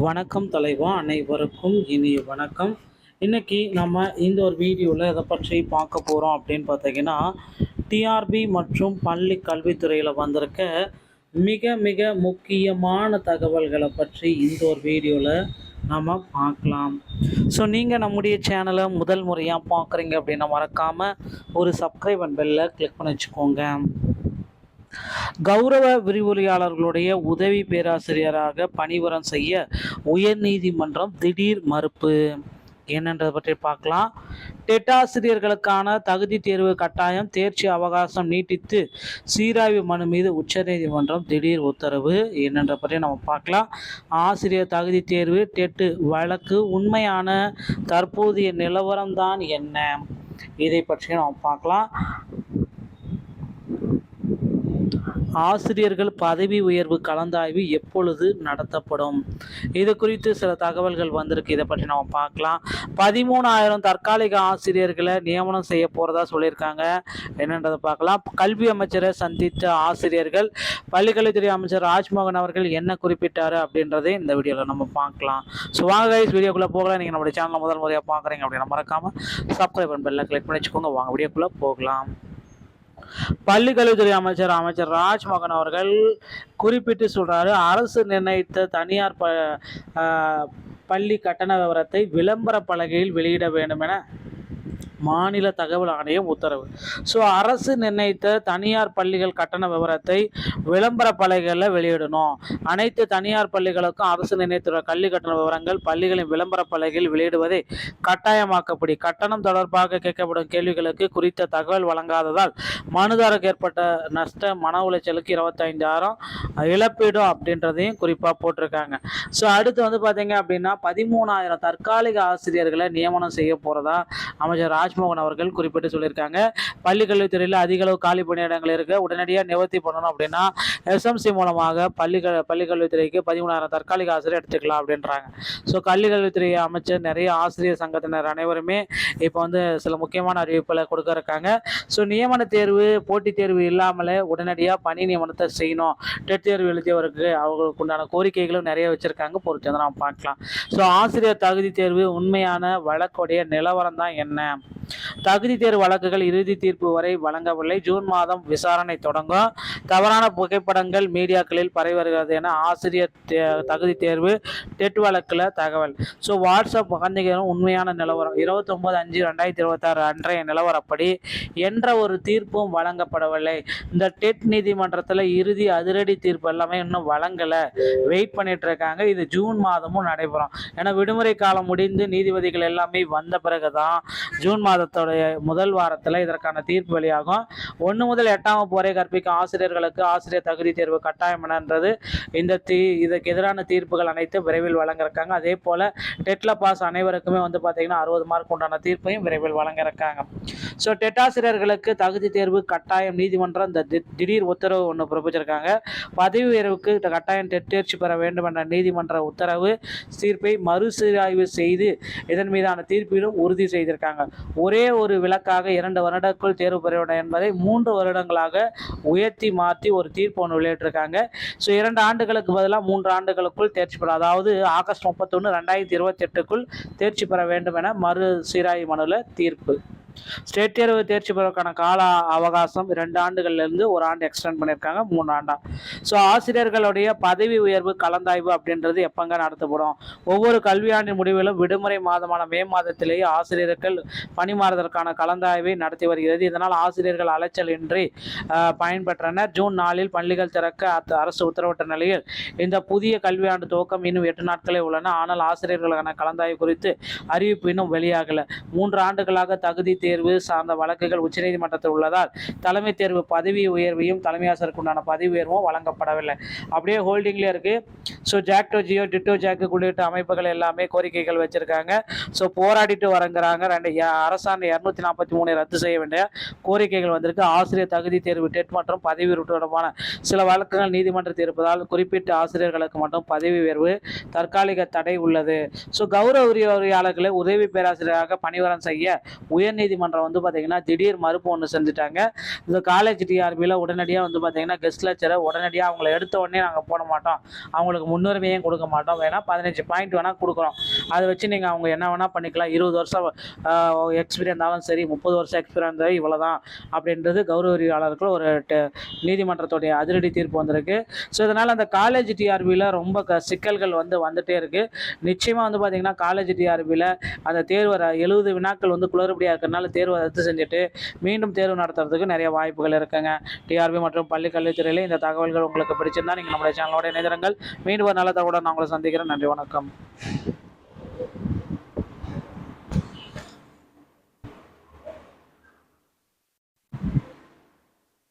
வணக்கம் தலைவா, அனைவருக்கும் இனிய வணக்கம். இன்னைக்கு நம்ம இந்த ஒரு வீடியோவில் எதை பற்றி பார்க்க போகிறோம் அப்படின்னு பார்த்தீங்கன்னா, டிஆர்பி மற்றும் பள்ளி கல்வித்துறையில் வந்திருக்க மிக மிக முக்கியமான தகவல்களை பற்றி இந்த ஒரு வீடியோவில் நம்ம பார்க்கலாம். ஸோ நீங்கள் நம்முடைய சேனலை முதல் முறையாக பார்க்குறீங்க அப்படின்னா மறக்காமல் ஒரு சப்ஸ்கிரைப் அண்ட் பெல்லை கிளிக் பண்ணி வச்சுக்கோங்க. கௌரவ விரிவுரையாளர்களுடைய உதவி பேராசிரியராக பணிபுரம் செய்ய உயர்நீதிமன்றம் திடீர் மறுப்பு. என்னன்றதை பற்றி பார்க்கலாம். டெட் ஆசிரியர்களுக்கான தகுதி தேர்வு கட்டாயம் தேர்ச்சி அவகாசம் நீட்டித்து சீராய்வு மனு மீது உச்சநீதிமன்றம் திடீர் உத்தரவு. என்னன்ற பற்றி நம்ம பார்க்கலாம். ஆசிரியர் தகுதி தேர்வு டெட்டு வழக்கு உண்மையான தற்போதைய நிலவரம்தான் என்ன, இதை பற்றி நம்ம பார்க்கலாம். ஆசிரியர்கள் பதவி உயர்வு கலந்தாய்வு எப்பொழுது நடத்தப்படும், இது குறித்து சில தகவல்கள் வந்திருக்கு. இதை பற்றி நம்ம பார்க்கலாம். 13,000 தற்காலிக ஆசிரியர்களை நியமனம் செய்ய போகிறதா சொல்லியிருக்காங்க. என்னன்றதை பார்க்கலாம். கல்வி அமைச்சரை சந்தித்த ஆசிரியர்கள் பள்ளிக்கல்வித்துறை அமைச்சர் ராஜ்மோகன் அவர்கள் என்ன குறிப்பிட்டார் அப்படின்றதே இந்த வீடியோவில் நம்ம பார்க்கலாம். ஸோ வாங்க கைஸ், வீடியோக்குள்ளே போகலாம். நீங்கள் நம்மளுடைய சேனலை முதல் முறையாக பார்க்குறீங்க அப்படின்னா மறக்காமல் சப்ஸ்கிரைப் பண்ண பெல்லை கிளிக் பண்ணி வச்சுக்கோங்க. வாங்க வீடியோக்குள்ளே போகலாம். பள்ளிக்கல்வித்துறை அமைச்சர் ராஜ்மோகன் அவர்கள் குறிப்பிட்டு சொல்றாரு, அரசு நிர்ணயித்த தனியார் பள்ளி கட்டண விவரத்தை விளம்பர பலகையில் வெளியிட வேண்டும் என மாநில தகவல் ஆணையம் உத்தரவு. ஸோ அரசு நிர்ணயித்த தனியார் பள்ளிகள் கட்டண விவரத்தை விளம்பர பலகைகளில் வெளியிடணும். அனைத்து தனியார் பள்ளிகளுக்கும் அரசு நிர்ணயித்த கல்வி கட்டண விவரங்கள் பள்ளிகளின் விளம்பர பலகையில் வெளியிடுவதை கட்டாயமாக்கப்படி கட்டணம் தொடர்பாக கேட்கப்படும் கேள்விகளுக்கு குறித்த தகவல் வழங்காததால் மனுதாரருக்கு ஏற்பட்ட நஷ்ட மன உளைச்சலுக்கு 25,000 இழப்பீடு அப்படின்றதையும் குறிப்பாக போட்டிருக்காங்க. ஸோ அடுத்து பார்த்தீங்க அப்படின்னா 13,000 தற்காலிக ஆசிரியர்களை நியமனம் செய்ய போகிறதா அமைச்சர் ராஜ்மோகன் அவர்கள் குறிப்பிட்டு சொல்லியிருக்காங்க. பள்ளி கல்வித்துறையில் அதிக அளவு காலி பணியிடங்கள் இருக்கு, உடனடியாக நிவர்த்தி பண்ணணும் அப்படின்னா எஸ்எம்சி மூலமாக பள்ளி கல்வித்துறைக்கு 13,000 தற்காலிக ஆசிரியர் எடுத்துக்கலாம் அப்படின்றாங்க. ஸோ பள்ளி கல்வித்துறை அமைச்சர் நிறைய ஆசிரியர் சங்கத்தினர் அனைவருமே இப்போ சில முக்கியமான அறிவிப்புகளை கொடுக்க இருக்காங்க. ஸோ நியமன தேர்வு போட்டித் தேர்வு இல்லாமலே உடனடியாக பணி நியமனத்தை செய்யணும். டெட் தேர்வு எழுதியவருக்கு அவர்களுக்கு உண்டான கோரிக்கைகளும் நிறைய வச்சிருக்காங்க. பொறுத்து நம்ம பார்க்கலாம். ஸோ ஆசிரியர் தகுதி தேர்வு உண்மையான வழக்குடைய நிலவரம் தான் என்ன, தகுதி தேர்வு வழக்குகள் இறுதி தீர்ப்பு வரை வழங்கவில்லை, ஜூன் மாதம் விசாரணை தொடங்கும், தவறான புகைப்படங்கள் மீடியாக்களில் பரவி வருகிறது என ஆசிரியர் தகுதி தேர்வு டெட் வழக்கில் தகவல். ஸோ வாட்ஸ்அப் பகிர்ந்துகளும் உண்மையான நிலவரம் 29/5/2026 அன்றைய நிலவரப்படி என்ற ஒரு தீர்ப்பும் வழங்கப்படவில்லை. இந்த டெட் நீதிமன்றத்தில் இறுதி அதிரடி தீர்ப்பு எல்லாமே இன்னும் வழங்கலை, வெயிட் பண்ணிட்டு இருக்காங்க. இது ஜூன் மாதமும் நடைபெறும். ஏன்னா விடுமுறை காலம் முடிந்து நீதிபதிகள் எல்லாமே வந்த பிறகுதான் ஜூன் மாதத்துடைய முதல் வாரத்தில் இதற்கான தீர்ப்பு வெளியாகும். 1 முதல் 8ஆம் வகுப்பு வரை கற்பிக்கும் ஆசிரியர்களுக்கு ஆசிரியர் தகுதி தேர்வு கட்டாயம் என்றது இதற்கு எதிரான தீர்ப்புகள் அனைத்து விரைவில் வழங்க இருக்காங்க. அதே போல டெட்ல பாஸ் அனைவருக்குமே பார்த்தீங்கன்னா 60 மார்க் உண்டான தீர்ப்பையும் விரைவில் வழங்க இருக்காங்க. ஸோ டெட் ஆசிரியர்களுக்கு தகுதி தேர்வு கட்டாயம் நீதிமன்றம் இந்த திடீர் உத்தரவு ஒன்று பிறப்பிச்சிருக்காங்க. பதவி உயர்வுக்கு கட்டாயம் டெட் தேர்ச்சி பெற வேண்டும் என்ற நீதிமன்ற உத்தரவு தீர்ப்பை மறுசீராய்வு செய்து இதன் மீதான தீர்ப்பிலும் உறுதி செய்திருக்காங்க. ஒரே ஒரு விலக்காக 2 வருடங்களுக்குள் தேர்வு பெற வேண்டும் என்பதை 3 வருடங்களாக உயர்த்தி மாற்றி ஒரு தீர்ப்பு ஒன்று வெளியிட்டிருக்காங்க. ஸோ 2 ஆண்டுகளுக்கு பதிலாக 3 ஆண்டுகளுக்குள் தேர்ச்சி பெற, அதாவது ஆகஸ்ட் 31, 2028க்குள் தேர்ச்சி பெற வேண்டும் என மறுசீராய்வு மனுவில் தீர்ப்பு. ஸ்டேட் தேர்வு தேர்ச்சி பெறுவதற்கான கால அவகாசம் 2 ஆண்டுகள்லேருந்து 1 ஆண்டு எக்ஸ்டெண்ட் பண்ணியிருக்காங்க, 3 ஆண்டா. ஸோ ஆசிரியர்களுடைய பதவி உயர்வு கலந்தாய்வு அப்படின்றது எப்பங்க நடத்தப்படும்? ஒவ்வொரு கல்வியாண்டின் முடிவிலும் விடுமுறை மாதமான மே மாதத்திலேயே ஆசிரியர்கள் பணிமாறுவதற்கான கலந்தாய்வை நடத்தி வருகிறது. இதனால் ஆசிரியர்கள் அலைச்சல் இன்றி பயன்பெற்றனர். ஜூன் 4 பள்ளிகள் திறக்க அரசு உத்தரவிட்ட நிலையில் இந்த புதிய கல்வியாண்டு துவக்கம் இன்னும் 8 நாட்களே உள்ளன. ஆனால் ஆசிரியர்களுக்கான கலந்தாய்வு குறித்து அறிவிப்பு இன்னும் வெளியாகல. 3 ஆண்டுகளாக தகுதி தேர்வு சார்ந்த வழக்குகள் உச்சநீதிமன்றத்தில் உள்ளதால் தலைமை தேர்வு பதவி உயர்வையும் தலைமை ஆசிரியருக்கு உண்டான பதவி உயர்வும் வழங்கப்படவில்லை, அப்படியே ஹோல்டிங்லேயே இருக்கு. ஸோ ஜாக்டோ ஜியோ டிட்டோ ஜாக்கு உள்ளிட்ட அமைப்புகள் எல்லாமே கோரிக்கைகள் வச்சிருக்காங்க. ஸோ போராடிட்டு வரங்கிறாங்க. அரசாணை 243 ரத்து செய்ய வேண்டிய கோரிக்கைகள் வந்திருக்கு. ஆசிரியர் தகுதி தேர்வு டெட் மற்றும் பதவி உயர்வு தொடர்பான சில வழக்குகள் நீதிமன்றத்தில் இருப்பதால் குறிப்பிட்ட ஆசிரியர்களுக்கு மட்டும் பதவி உயர்வு தற்காலிக தடை உள்ளது. ஸோ கௌரவ விரிவுரையாளர்களை உதவி பேராசிரியராக பணிவரம் செய்ய உயர்நீதிமன்ற உயர்நீதிமன்றம் வந்து பார்த்தீங்கன்னா திடீர் மறுப்பு ஒன்று செஞ்சுட்டாங்க. இந்த காலேஜ் டிஆர்பியில் உடனடியாக வந்து பார்த்தீங்கன்னா கெஸ்ட் லெக்சரை உடனடியாக அவங்கள எடுத்த உடனே நாங்கள் போட மாட்டோம், அவங்களுக்கு முன்னுரிமையும் கொடுக்க மாட்டோம், வேணால் 15 பாயிண்ட் வேணால் கொடுக்குறோம், அதை வச்சு நீங்கள் அவங்க என்ன வேணால் பண்ணிக்கலாம், 20 வருஷம் எக்ஸ்பீரியன்ஸ் இருந்தாலும் சரி, 30 வருஷம் எக்ஸ்பீரியன்ஸ் இவ்வளோ தான் அப்படின்றது கௌரவரியாளர்கள் ஒரு நீதிமன்றத்துடைய அதிரடி தீர்ப்பு வந்திருக்கு. ஸோ இதனால் அந்த காலேஜ் டிஆர்பியில் ரொம்ப சிக்கல்கள் வந்துட்டே இருக்குது. நிச்சயமாக வந்து பார்த்திங்கன்னா காலேஜ் டிஆர்பியில் அந்த தேர்வு 70 வினாக்கள் குளறுபடியாக இருக்கிறதுனால தேர்வை ரத்து செஞ்சுட்டு மீண்டும் தேர்வு நடத்துறதுக்கு நிறைய வாய்ப்புகள் இருக்குங்க. டிஆர்பி மற்றும் பள்ளி கல்வித்துறையில் இந்த தகவல்கள் உங்களுக்கு பிடிச்சிருந்தா நீங்கள் நம்மளுடைய சேனலோட இணைந்திருங்கள். மீண்டும் ஒரு நல்ல தகவலுடன் நான் உங்களை சந்திக்கிறேன். நன்றி, வணக்கம்.